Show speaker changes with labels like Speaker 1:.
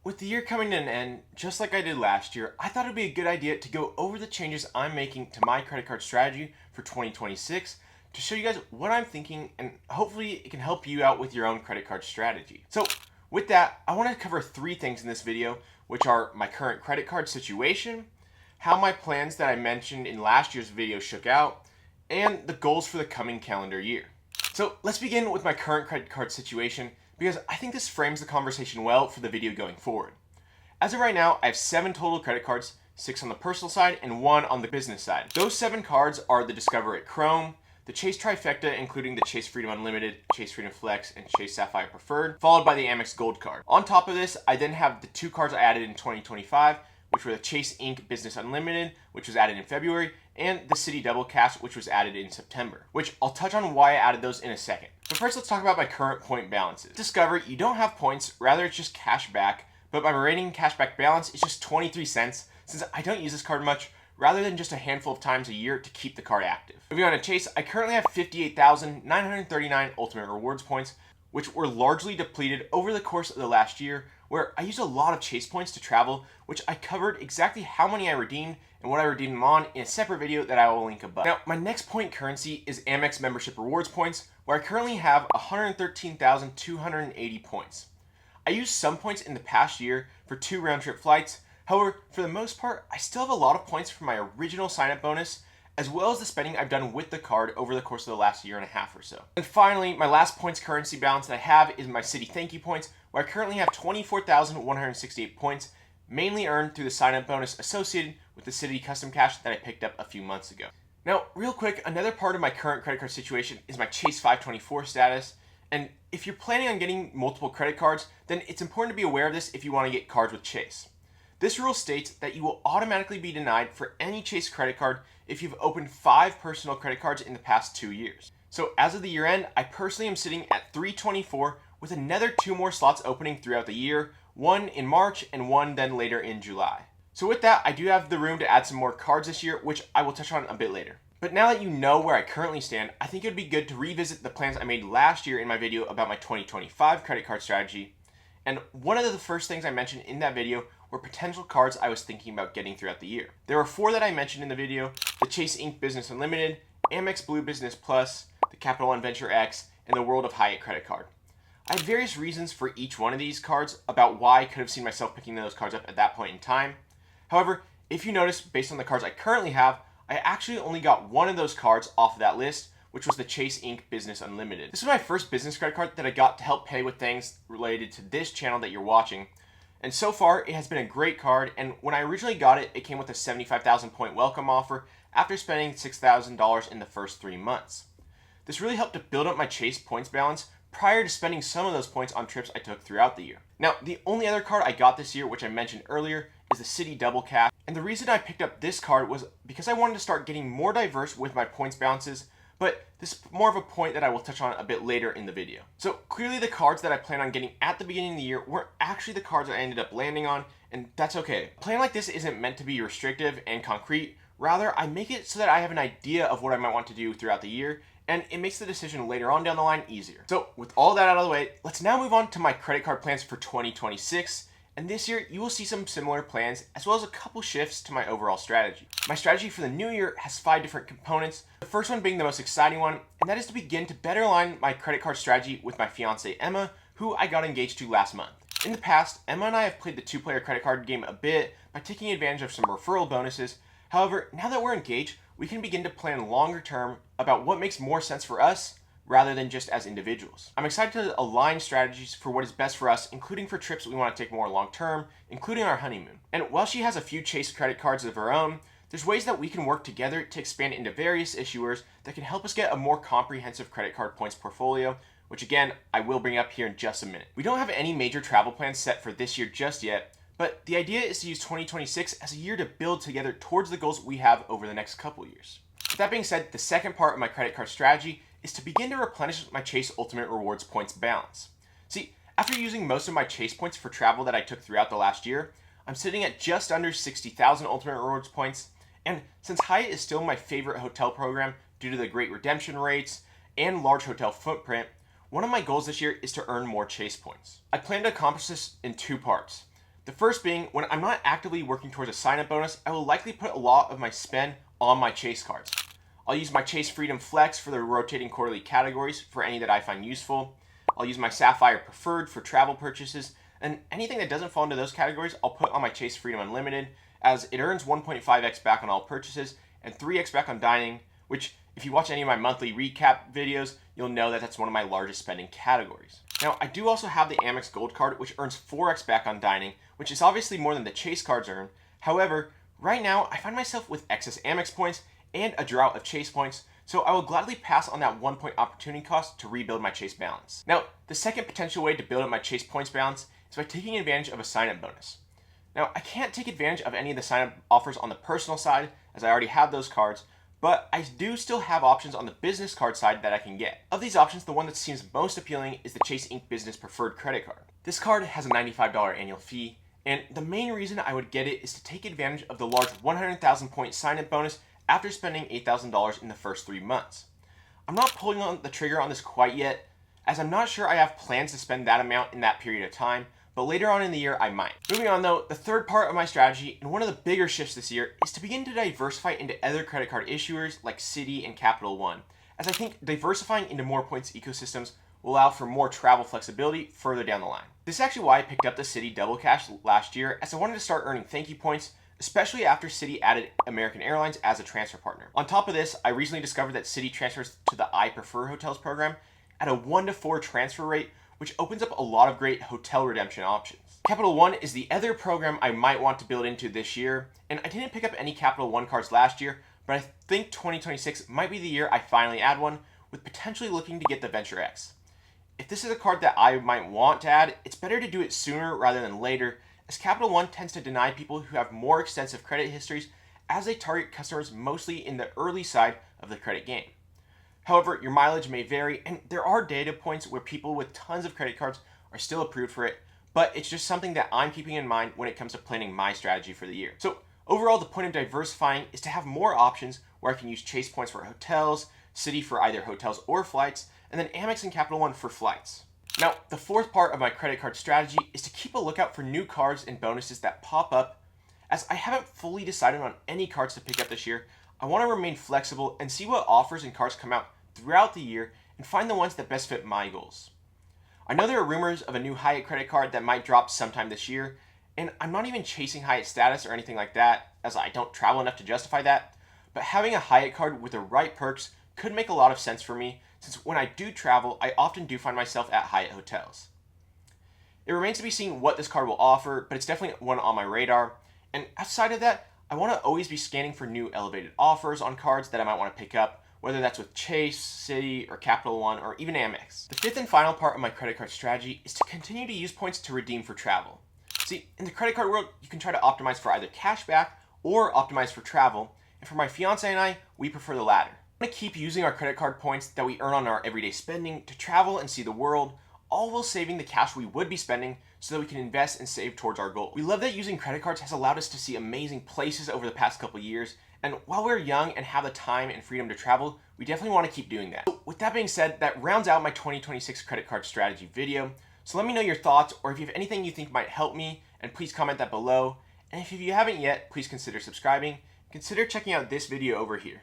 Speaker 1: with the year coming to an end, just like I did last year, I thought it'd be a good idea to go over the changes I'm making to my credit card strategy for 2026 to show you guys what I'm thinking, and hopefully it can help you out with your own credit card strategy. So with that, I want to cover three things in this video, which are my current credit card situation, how my plans that I mentioned in last year's video shook out, and the goals for the coming calendar year. So let's begin with my current credit card situation, because I think this frames the conversation well for the video going forward. As of right now, I have 7 total credit cards, 6 on the personal side and 1 on the business side. Those 7 cards are the Discover at Chrome, the Chase Trifecta including the Chase Freedom Unlimited, Chase Freedom Flex, and Chase Sapphire Preferred, followed by the Amex Gold card. On top of this, I then have the 2 cards I added in 2025, which were the Chase Ink Business Unlimited, which was added in February, and the Citi Double Cash, which was added in September, which I'll touch on why I added those in a second. But first, let's talk about my current point balances. Discover, you don't have points, rather it's just cash back, but my remaining cashback balance is just 23 cents since I don't use this card much, rather than just a handful of times a year to keep the card active. Moving on to Chase, I currently have 58,939 Ultimate Rewards points, which were largely depleted over the course of the last year, where I used a lot of Chase points to travel, which I covered exactly how many I redeemed and what I redeemed them on in a separate video that I will link above. Now, my next point currency is Amex Membership Rewards points, where I currently have 113,280 points. I used some points in the past year for 2 round-trip flights. However, for the most part, I still have a lot of points from my original sign-up bonus, as well as the spending I've done with the card over the course of the last year and a half or so. And finally, my last points currency balance that I have is my Citi Thank You points, where I currently have 24,168 points, mainly earned through the sign-up bonus associated with the Citi Custom Cash that I picked up a few months ago. Now, real quick, another part of my current credit card situation is my Chase 524 status, and if you're planning on getting multiple credit cards, then it's important to be aware of this if you want to get cards with Chase. This rule states that you will automatically be denied for any Chase credit card if you've opened 5 personal credit cards in the past 2 years. So as of the year end, I personally am sitting at 324 with another 2 more slots opening throughout the year, 1 in March and 1 then later in July. So with that, I do have the room to add some more cards this year, which I will touch on a bit later. But now that you know where I currently stand, I think it would be good to revisit the plans I made last year in my video about my 2025 credit card strategy. And one of the first things I mentioned in that video were potential cards I was thinking about getting throughout the year. There were 4 that I mentioned in the video: the Chase Ink Business Unlimited, Amex Blue Business Plus, the Capital One Venture X, and the World of Hyatt credit card. I had various reasons for each one of these cards about why I could have seen myself picking those cards up at that point in time. However, if you notice, based on the cards I currently have, I actually only got one of those cards off of that list, which was the Chase Ink Business Unlimited. This was my first business credit card that I got to help pay with things related to this channel that you're watching. And so far, it has been a great card, and when I originally got it, it came with a 75,000 point welcome offer after spending $6,000 in the first 3 months. This really helped to build up my Chase points balance prior to spending some of those points on trips I took throughout the year. Now, the only other card I got this year, which I mentioned earlier, is the Citi Double Cash. And the reason I picked up this card was because I wanted to start getting more diverse with my points balances, but this is more of a point that I will touch on a bit later in the video. So clearly the cards that I planned on getting at the beginning of the year weren't actually the cards I ended up landing on, and that's okay. A plan like this isn't meant to be restrictive and concrete. Rather, I make it so that I have an idea of what I might want to do throughout the year, and it makes the decision later on down the line easier. So with all that out of the way, let's now move on to my credit card plans for 2026. And this year, you will see some similar plans, as well as a couple shifts to my overall strategy. My strategy for the new year has 5 different components, the first one being the most exciting one, and that is to begin to better align my credit card strategy with my fiancée Emma, who I got engaged to last month. In the past, Emma and I have played the 2-player credit card game a bit by taking advantage of some referral bonuses. However, now that we're engaged, we can begin to plan longer term about what makes more sense for us, rather than just as individuals. I'm excited to align strategies for what is best for us, including for trips we want to take more long term, including our honeymoon. And while she has a few Chase credit cards of her own, there's ways that we can work together to expand into various issuers that can help us get a more comprehensive credit card points portfolio, which again, I will bring up here in just a minute. We don't have any major travel plans set for this year just yet, but the idea is to use 2026 as a year to build together towards the goals we have over the next couple years. With that being said, the second part of my credit card strategy is to begin to replenish my Chase Ultimate Rewards points balance. See, after using most of my Chase points for travel that I took throughout the last year, I'm sitting at just under 60,000 Ultimate Rewards points, and since Hyatt is still my favorite hotel program due to the great redemption rates and large hotel footprint, one of my goals this year is to earn more Chase points. I plan to accomplish this in 2 parts. The first being, when I'm not actively working towards a sign-up bonus, I will likely put a lot of my spend on my Chase cards. I'll use my Chase Freedom Flex for the rotating quarterly categories for any that I find useful. I'll use my Sapphire Preferred for travel purchases, and anything that doesn't fall into those categories, I'll put on my Chase Freedom Unlimited, as it earns 1.5x back on all purchases and 3x back on dining, which, if you watch any of my monthly recap videos, you'll know that that's one of my largest spending categories. Now, I do also have the Amex Gold Card, which earns 4x back on dining, which is obviously more than the Chase cards earn. However, right now, I find myself with excess Amex points and a drought of Chase points, so I will gladly pass on that 1 point opportunity cost to rebuild my Chase balance. Now, the second potential way to build up my Chase points balance is by taking advantage of a sign-up bonus. Now, I can't take advantage of any of the sign-up offers on the personal side, as I already have those cards, but I do still have options on the business card side that I can get. Of these options, the one that seems most appealing is the Chase Ink Business Preferred Credit Card. This card has a $95 annual fee, and the main reason I would get it is to take advantage of the large 100,000 point sign-up bonus after spending $8,000 in the first 3 months. I'm not pulling on the trigger on this quite yet, as I'm not sure I have plans to spend that amount in that period of time, but later on in the year I might. Moving on though, the third part of my strategy, and one of the bigger shifts this year, is to begin to diversify into other credit card issuers like Citi and Capital One, as I think diversifying into more points ecosystems will allow for more travel flexibility further down the line. This is actually why I picked up the Citi Double Cash last year, as I wanted to start earning thank you points, especially after Citi added American Airlines as a transfer partner. On top of this, I recently discovered that Citi transfers to the I Prefer Hotels program at a 1-to-4 transfer rate, which opens up a lot of great hotel redemption options. Capital One is the other program I might want to build into this year, and I didn't pick up any Capital One cards last year, but I think 2026 might be the year I finally add one, with potentially looking to get the Venture X. If this is a card that I might want to add, it's better to do it sooner rather than later, as Capital One tends to deny people who have more extensive credit histories, as they target customers mostly in the early side of the credit game. However, your mileage may vary, and there are data points where people with tons of credit cards are still approved for it, but it's just something that I'm keeping in mind when it comes to planning my strategy for the year. So overall, the point of diversifying is to have more options where I can use Chase points for hotels, Citi for either hotels or flights, and then Amex and Capital One for flights. Now, the fourth part of my credit card strategy is to keep a lookout for new cards and bonuses that pop up. As I haven't fully decided on any cards to pick up this year, I want to remain flexible and see what offers and cards come out throughout the year and find the ones that best fit my goals. I know there are rumors of a new Hyatt credit card that might drop sometime this year, and I'm not even chasing Hyatt status or anything like that, as I don't travel enough to justify that, but having a Hyatt card with the right perks could make a lot of sense for me, since when I do travel, I often do find myself at Hyatt hotels. It remains to be seen what this card will offer, but it's definitely one on my radar, and outside of that, I want to always be scanning for new elevated offers on cards that I might want to pick up, whether that's with Chase, Citi, or Capital One, or even Amex. The fifth and final part of my credit card strategy is to continue to use points to redeem for travel. See, in the credit card world, you can try to optimize for either cash back or optimize for travel, and for my fiance and I, we prefer the latter. I want to keep using our credit card points that we earn on our everyday spending to travel and see the world, all while saving the cash we would be spending so that we can invest and save towards our goals. We love that using credit cards has allowed us to see amazing places over the past couple years, and while we're young and have the time and freedom to travel, we definitely want to keep doing that. So with that being said, that rounds out my 2026 credit card strategy video. So let me know your thoughts, or if you have anything you think might help me, and please comment that below. And if you haven't yet, please consider subscribing. Consider checking out this video over here.